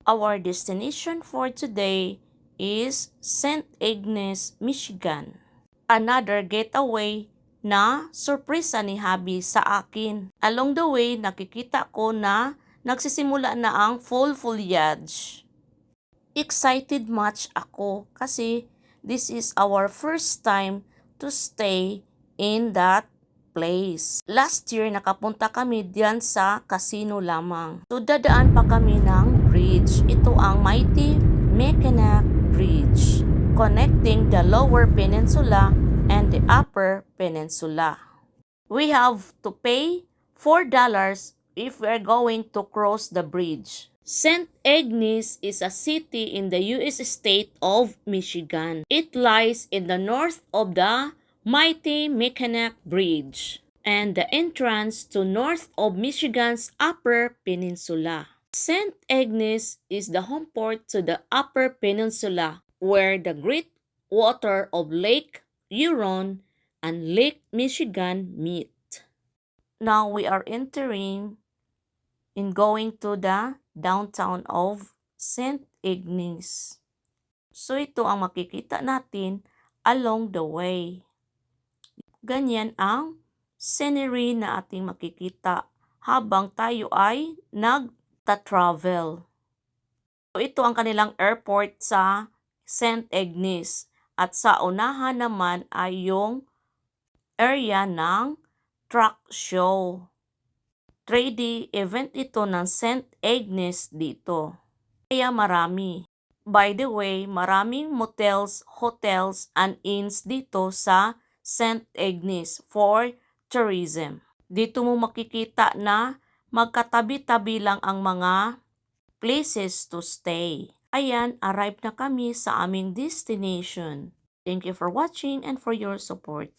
Our destination for today is St. Ignace, Michigan. Another getaway na surpresa ni Habi sa akin. Along the way, nakikita ko na nagsisimula na ang fall foliage. Excited much ako kasi this is our first time to stay in that place. Last year, nakapunta kami diyan sa casino lamang. So, dadaan pa kami ng bridge. Ito ang Mighty Mackinac Bridge, connecting the Lower Peninsula and the Upper Peninsula. We have to pay $4 if we are going to cross the bridge. St. Ignace is a city in the U.S. state of Michigan. It lies in the north of the Mighty Mackinac Bridge and the entrance to north of Michigan's Upper Peninsula. St. Ignace is the home port to the Upper Peninsula, where the great water of Lake Huron and Lake Michigan meet. Now we are entering in going to the downtown of St. Ignace. So ito ang makikita natin along the way. Ganyan ang scenery na ating makikita habang tayo ay nagta-travel. So ito ang kanilang airport sa St. Ignace at sa unahan naman ay yung area ng truck show. 3D event ito ng St. Ignace dito. Kaya marami. By the way, maraming motels, hotels, and inns dito sa St. Ignace for tourism. Dito mo makikita na magkatabi-tabi lang ang mga places to stay. Ayan, arrive na kami sa aming destination. Thank you for watching and for your support.